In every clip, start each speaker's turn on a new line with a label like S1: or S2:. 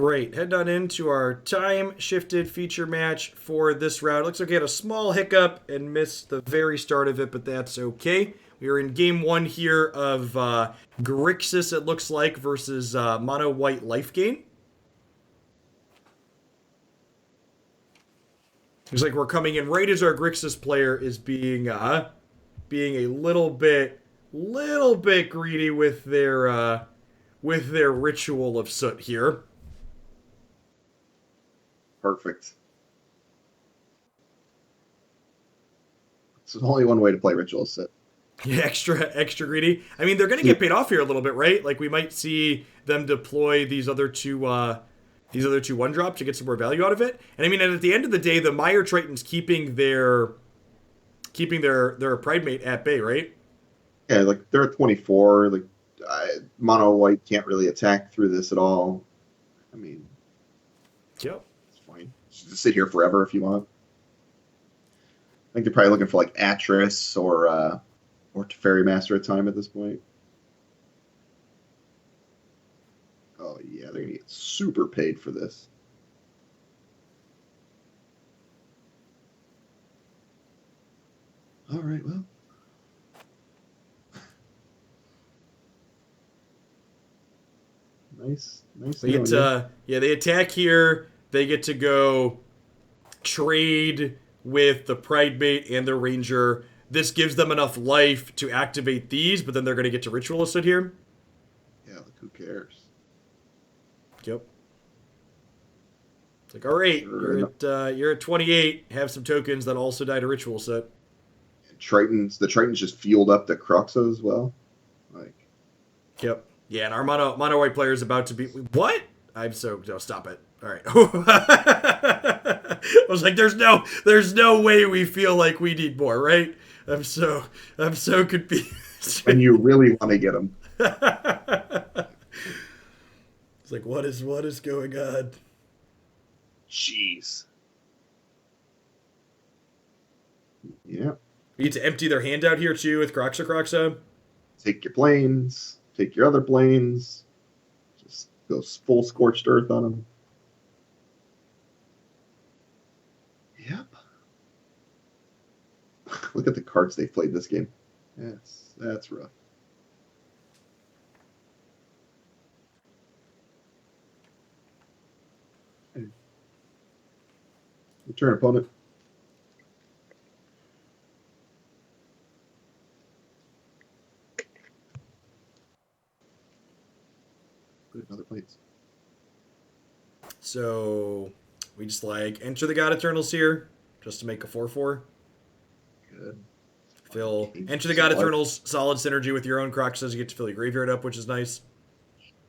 S1: right, heading on into our time-shifted feature match for this round. Looks like we had a small hiccup and missed the very start of it, but that's okay. We are in game one here of Grixis, it looks like, versus Mono White Life Gain. Looks like we're coming in right as our Grixis player is being a little bit greedy with their ritual of soot here.
S2: Perfect. There's only one way to play ritual set.
S1: Yeah, extra greedy. I mean, they're going to get paid off here a little bit, right? Like we might see them deploy these other two one drops to get some more value out of it. And I mean, and at the end of the day, the Mire Triton's keeping their Pride Mate at bay, right?
S2: Yeah, like they're at 24. Like Mono White can't really attack through this at all. I mean,
S1: Yep.
S2: it's fine. Just sit here forever if you want. I think they're probably looking for like Atris or Teferi Master of Time at this point. Oh yeah, they're gonna get super paid for this. All right, well. Nice.
S1: They get they attack here. They get to go trade with the Pride Mate and the Ranger. This gives them enough life to activate these, but then they're going to get to Ritualist it here.
S2: Yeah, like who cares?
S1: Yep. It's like, all right, you're at 28. Have some tokens that also die to Ritual set.
S2: The Tritons just fueled up the Cruxa as well. Like,
S1: yep. Yeah, and our mono white player is about to be what? Stop it. All right. I was like, there's no way we feel like we need more, right? I'm so confused.
S2: And you really want to get them.
S1: It's like, what is going on?
S2: Jeez. Yeah.
S1: We need to empty their hand out here too with Croxa.
S2: Take your planes. Take your other planes. Just go full scorched earth on them. Yep. Look at the cards they played this game. That's rough. Return opponent. Put another plates.
S1: So we just enter the God Eternals here just to make a 4/4.
S2: Good.
S1: Enter the God Eternals, solid synergy with your own Croxes. You get to fill your graveyard up, which is nice.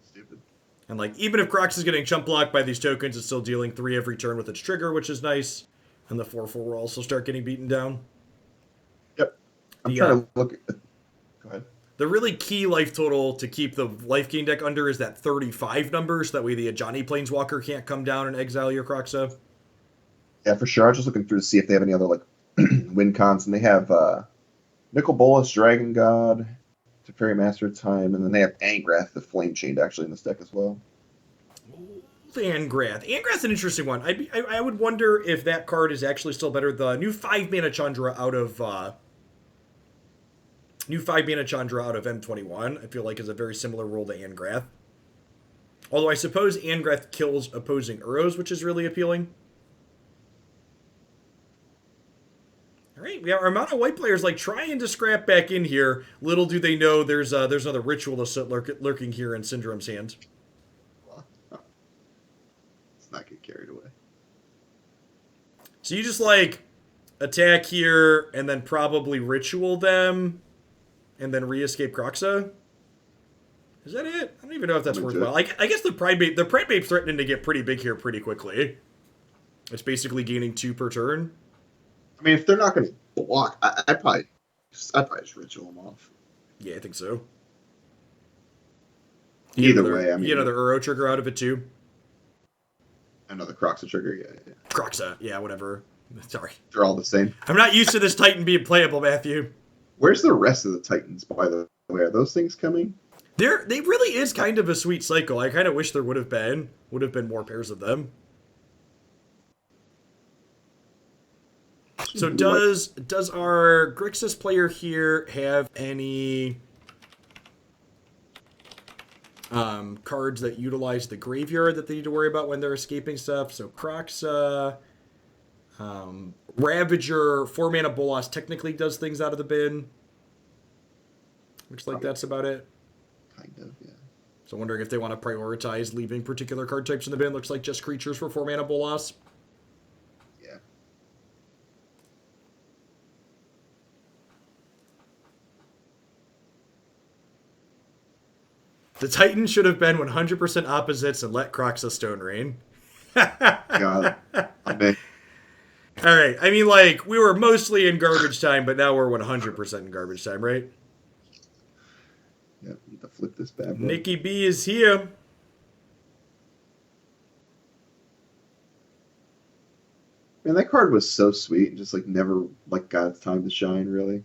S2: Stupid. And
S1: even if Crox is getting chump blocked by these tokens, it's still dealing 3 every turn with its trigger, which is nice. And the 4/4 will also start getting beaten down.
S2: Yep. I'm trying to look at... Go ahead.
S1: The really key life total to keep the life gain deck under is that 35 number, so that way the Ajani Planeswalker can't come down and exile your Croxa.
S2: Yeah, for sure. I was just looking through to see if they have any other win cons, and they have Nicol Bolas, Dragon God, Teferi Master of Time, and then they have Angrath, the Flame Chained, actually in this deck as well.
S1: Angrath's an interesting one. I would wonder if that card is actually still better. The new 5-mana Chandra out of M21, I feel like is a very similar role to Angrath. Although I suppose Angrath kills opposing Uros, which is really appealing. All right, we have our mono white players trying to scrap back in here. Little do they know there's another Ritualist lurking here in Syndrome's hand.
S2: Let's not get carried away.
S1: So you just attack here and then probably Ritual them and then re-escape Croxa? Is that it? I don't even know if that's worthwhile. I guess the Pride Babe's threatening to get pretty big here pretty quickly. It's basically gaining 2 per turn.
S2: I mean, if they're not going to block, I'd probably just Ritual them off.
S1: Yeah, I think so.
S2: Either way, I mean...
S1: You get another Uro trigger out of it too.
S2: Another Croxa trigger, yeah.
S1: Croxa, yeah, whatever. Sorry.
S2: They're all the same.
S1: I'm not used to this Titan being playable, Matthew.
S2: Where's the rest of the Titans, by the way? Are those things coming?
S1: They really is kind of a sweet cycle. I kind of wish there would have been more pairs of them. So does our Grixis player here have any cards that utilize the graveyard that they need to worry about when they're escaping stuff? So Kroxa, Ravager, 4-mana Bolas technically does things out of the bin. Looks like that's about it.
S2: Kind of, yeah.
S1: So wondering if they want to prioritize leaving particular card types in the bin. Looks like just creatures for 4-mana Bolas.
S2: Yeah.
S1: The Titan should have been 100% opposites and let Kroxa Stone Rain.
S2: God, I mean,
S1: All right. I mean, like, we were mostly in garbage time, but now we're 100% in garbage time, right?
S2: yeah, need to flip this bad boy.
S1: Nikki B is here.
S2: Man, that card was so sweet and just like never like got its time to shine, really.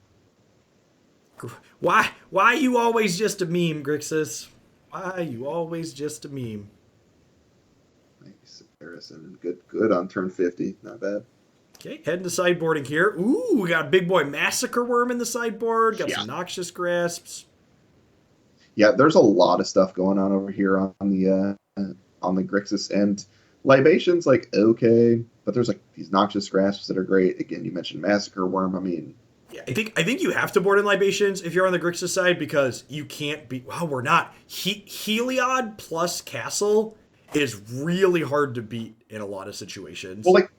S1: Why you always just a meme, Grixis? Why you always just a meme?
S2: Nice comparison. Good on turn 50. Not bad.
S1: Okay, heading to sideboarding here. Ooh, we got a big boy Massacre Worm in the sideboard. Got some Noxious Grasps.
S2: Yeah, there's a lot of stuff going on over here on the Grixis end. Libation's like okay, but there's like these Noxious Grasps that are great. Again, you mentioned Massacre Worm. I mean,
S1: yeah, I think you have to board in Libations if you're on the Grixis side because you can't beat. Wow, we're not. Heliod plus Castle is really hard to beat in a lot of situations.
S2: well, like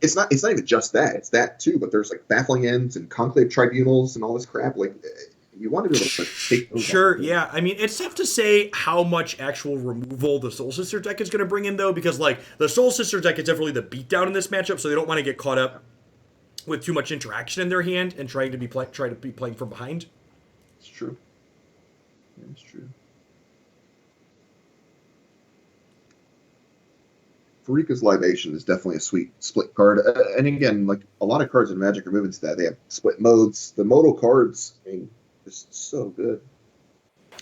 S2: it's not even just that. It's that too, but there's like Baffling Ends and Conclave Tribunals and all this crap. Like you want to be able to take those
S1: Sure, yeah. I mean, it's tough to say how much actual removal the Soul Sister deck is going to bring in, though, because, like, the Soul Sister deck is definitely the beatdown in this matchup, so they don't want to get caught up with too much interaction in their hand and try to be playing from behind.
S2: It's true. Yeah, it's true. Farika's Libation is definitely a sweet split card. And again, like a lot of cards in Magic are moving to that. They have split modes. The modal cards, I mean, just so good.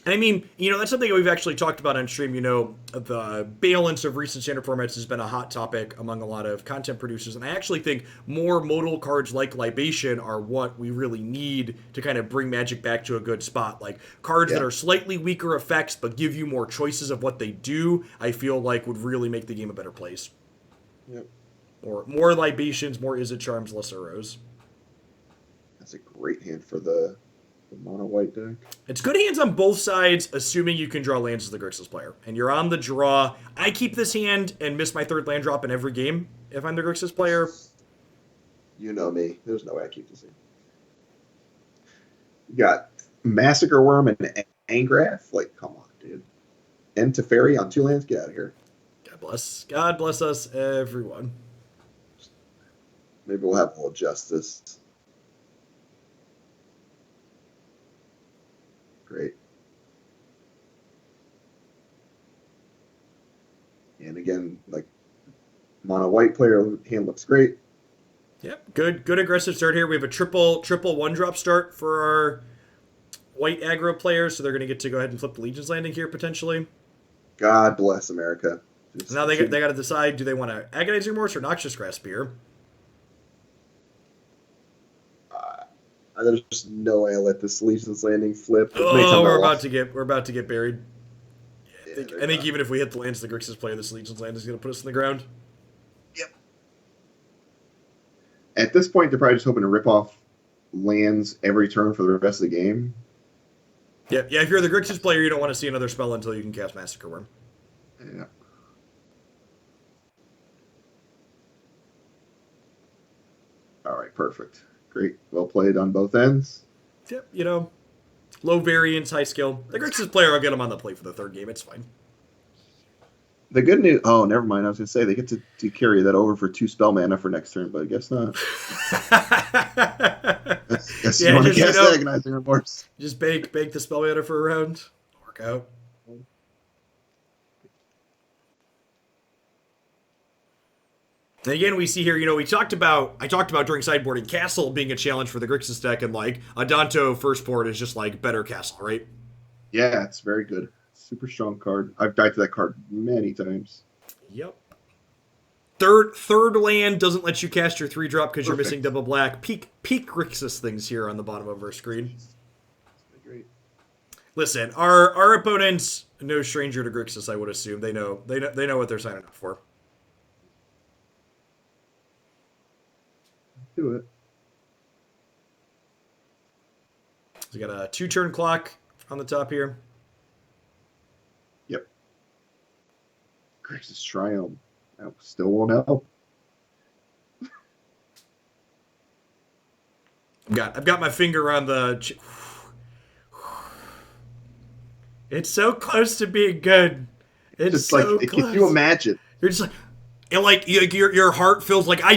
S1: I mean, that's something we've actually talked about on stream. The balance of recent standard formats has been a hot topic among a lot of content producers. And I actually think more modal cards like Libation are what we really need to kind of bring Magic back to a good spot. Like cards that are slightly weaker effects but give you more choices of what they do, I feel like would really make the game a better place.
S2: Yep.
S1: Or more Libations, more Izzet Charms, less Arrows.
S2: That's a great hand for the mono white deck.
S1: It's good hands on both sides, assuming you can draw lands as the Grixis player. And you're on the draw. I keep this hand and miss my third land drop in every game if I'm the Grixis player.
S2: You know me. There's no way I keep this hand. You got Massacre Worm and Angrath. Like, come on, dude. And Teferi on 2 lands. Get out of here.
S1: God bless. God bless us, everyone.
S2: Maybe we'll have a little justice. Great. And again, like mono white player hand looks great.
S1: Yep, good aggressive start here. We have a triple 1-drop start for our white aggro players, so they're going to get to go ahead and flip the Legion's Landing here potentially.
S2: God bless America.
S1: Now they got to decide: do they want to Agonizing Remorse or Noxious Grasp here?
S2: There's just no way I let this Legion's Landing flip.
S1: We're about to get buried.
S2: Yeah,
S1: I think even if we hit the lands, the Grixis player, this Legion's Land is going to put us in the ground.
S2: Yep. At this point, they're probably just hoping to rip off lands every turn for the rest of the game.
S1: Yeah. If you're the Grixis player, you don't want to see another spell until you can cast Massacre Worm.
S2: Yeah. All right, perfect. Great. Well played on both ends.
S1: Yep, low variance, high skill. The Grixis player will get him on the plate for the third game. It's fine.
S2: The good news... Oh, never mind. I was going to say, they get to carry that over for 2 spell mana for next turn, but I guess not. Guess you want to cast Agonizing Remorse.
S1: Just bake the spell mana for a round. Work out. And again, we see here, I talked about during sideboarding Castle being a challenge for the Grixis deck, and like Adanto first port is just like better Castle, right?
S2: Yeah, it's very good. Super strong card. I've died to that card many times.
S1: Yep. Third land doesn't let you cast your 3-drop because you're missing
S2: Perfect.
S1: double black. Peak Grixis things here on the bottom of our screen.
S2: Great.
S1: Listen, our opponents no stranger to Grixis. I would assume they know what they're signing up for.
S2: Do it.
S1: So we got a 2-turn clock on the top here.
S2: Yep. Grixis Triumph. Still won't help.
S1: I've got my finger on the. It's so close to being good. It's
S2: Just like,
S1: so
S2: can
S1: close.
S2: you imagine?
S1: You're just like, and like your heart feels like I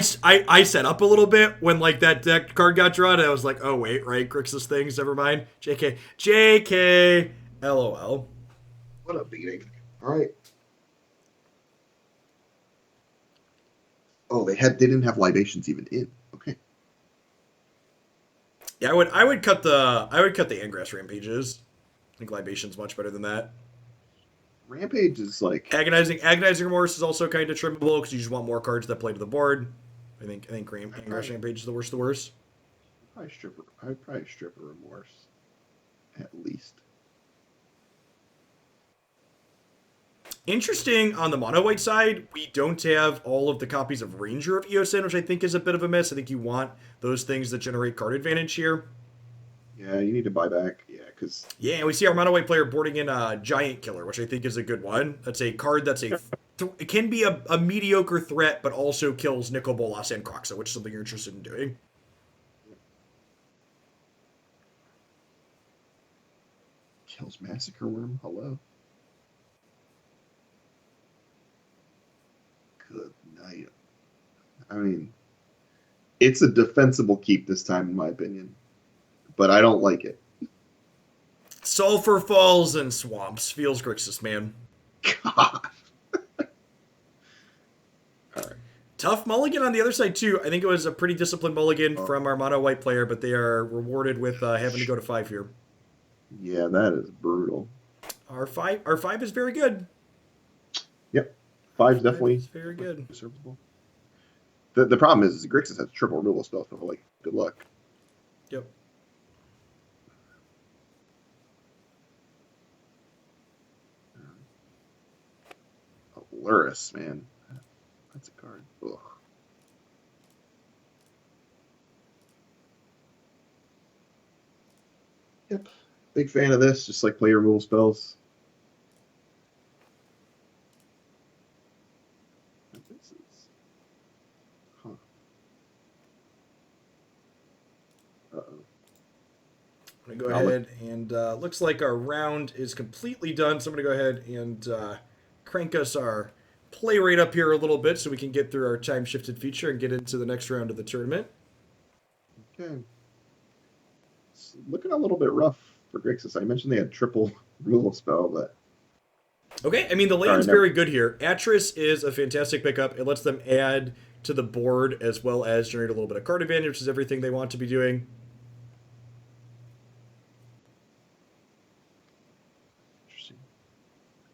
S1: set up a little bit when like that card got drawn. And I was like, oh wait, right, Grixis things. Never mind. JK, LOL.
S2: What a beating. All right. Oh, they didn't have libations even in. Okay.
S1: Yeah, I would cut the Angrass rampages. I think libation's much better than that.
S2: Rampage is like
S1: Agonizing Remorse is also kind of trimmable because you just want more cards that play to the board. I think Angrass Rampage is the worst of the worst.
S2: I'd probably strip a remorse. At least.
S1: Interesting on the mono white side, we don't have all of the copies of Ranger of Eosin, which I think is a bit of a miss. I think you want those things that generate card advantage here.
S2: Yeah, you need to buy back. Yeah, because
S1: Yeah, we see our mono white player boarding in a Giant Killer, which I think is a good one. That's a card that's it can be a mediocre threat, but also kills Nicol Bolas and Croxa, which is something you're interested in doing.
S2: kills Massacre Worm. Hello. Good night. I mean, it's a defensible keep this time, in my opinion, but I don't like it.
S1: Sulfur Falls and Swamps feels Grixis, man.
S2: God.
S1: Tough mulligan on the other side, too. I think it was a pretty disciplined mulligan from our mono white player, but they are rewarded with having to go to 5 here.
S2: Yeah, that is brutal.
S1: Our five is very good.
S2: Yep. Five's definitely
S1: very good.
S2: serviceable. The problem is Grixis has triple removal spells, so like, good luck.
S1: Yep.
S2: Luris, man. That's a card. Ugh. Yep. Big fan of this. Just like play your removal spells. Huh. Uh-oh.
S1: I'm going to go ahead and looks like our round is completely done. So I'm going to go ahead and crank us our play rate up here a little bit so we can get through our time shifted feature and get into the next round of the tournament.
S2: Okay. It's looking a little bit rough for Grixis. I mentioned they had triple removal spell, but
S1: okay, I mean, the land's very good here. Atris is a fantastic pickup. It lets them add to the board as well as generate a little bit of card advantage, which is everything they want to be doing.
S2: Interesting.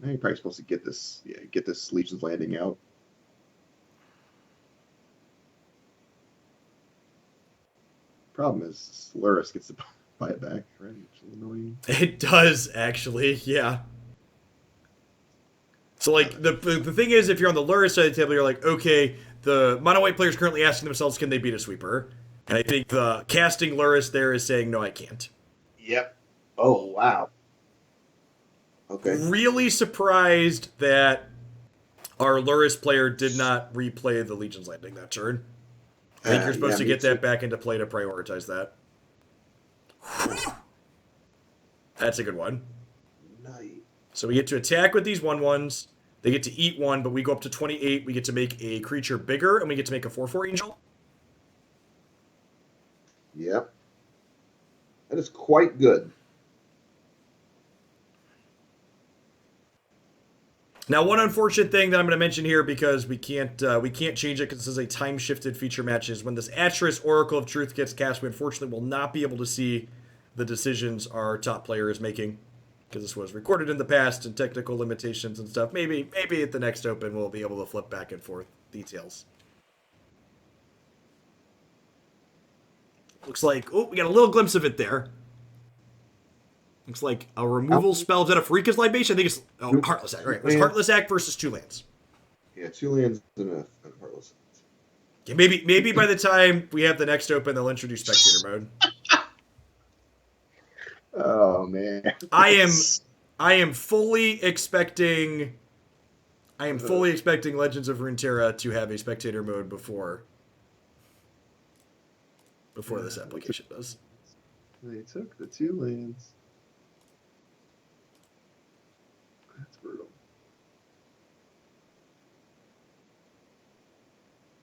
S2: Now you're probably supposed to get this Legion's Landing out. Problem is, Luris gets to buy it back, right? Which is annoying.
S1: It does, actually, yeah. So, like, the thing is, if you're on the Luris side of the table, you're like, okay, the mono white player's currently asking themselves, can they beat a sweeper? And I think the casting Luris there is saying, no, I can't.
S2: Yep. Oh, wow. Okay.
S1: Really surprised that our Luris player did not replay the Legion's Landing that turn. I think you're supposed to get that back into play to prioritize that. That's a good one.
S2: Nice.
S1: So we get to attack with these 1/1s. They get to eat 1, but we go up to 28. We get to make a creature bigger, and we get to make a 4/4 angel.
S2: Yep. That is quite good.
S1: Now, one unfortunate thing that I'm going to mention here, because we can't change it because this is a time-shifted feature match, is when this Atris Oracle of Truth gets cast, we unfortunately will not be able to see the decisions our top player is making. because this was recorded in the past and technical limitations and stuff. Maybe at the next Open we'll be able to flip back and forth details. Looks like, oh, we got a little glimpse of it there. Looks like a removal spell. Is that a Farika's Libation? I think it's Heartless Act. Right, it was Heartless Act versus 2 lands.
S2: Yeah, 2 lands and a Heartless Act.
S1: Yeah, maybe by the time we have the next Open, they'll introduce Spectator mode.
S2: Oh man,
S1: I am fully expecting Legends of Runeterra to have a Spectator mode before this application does.
S2: They took the 2 lands. That's brutal.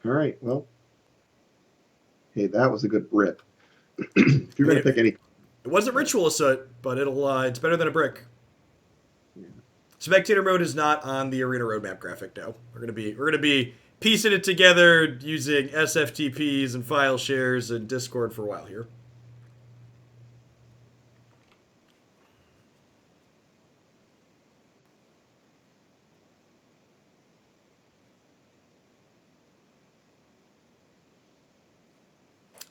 S2: All right, well, hey, that was a good rip. If you're gonna pick any,
S1: it wasn't Ritual Assault, but it's better than a brick. Yeah. Spectator mode is not on the Arena roadmap graphic now. We're gonna be piecing it together using SFTPs and file shares and Discord for a while here.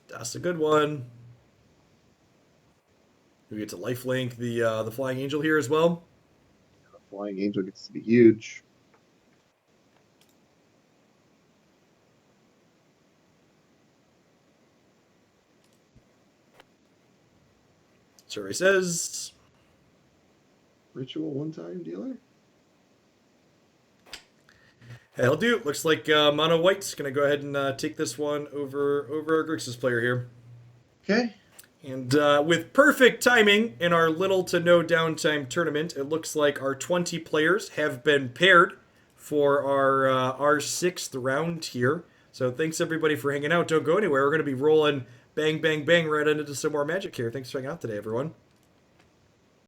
S1: That's a good one. We get to lifelink the Flying Angel here as well.
S2: The Flying Angel gets to be huge.
S1: Survey says
S2: Ritual 1-time dealer.
S1: That'll do. Looks like Mono White's going to go ahead and take this one over our Grixis player here.
S2: Okay.
S1: And with perfect timing in our little to no downtime tournament, it looks like our 20 players have been paired for our 6th round here. So thanks everybody for hanging out. Don't go anywhere. We're going to be rolling bang, bang, bang right into some more Magic here. Thanks for hanging out today, everyone.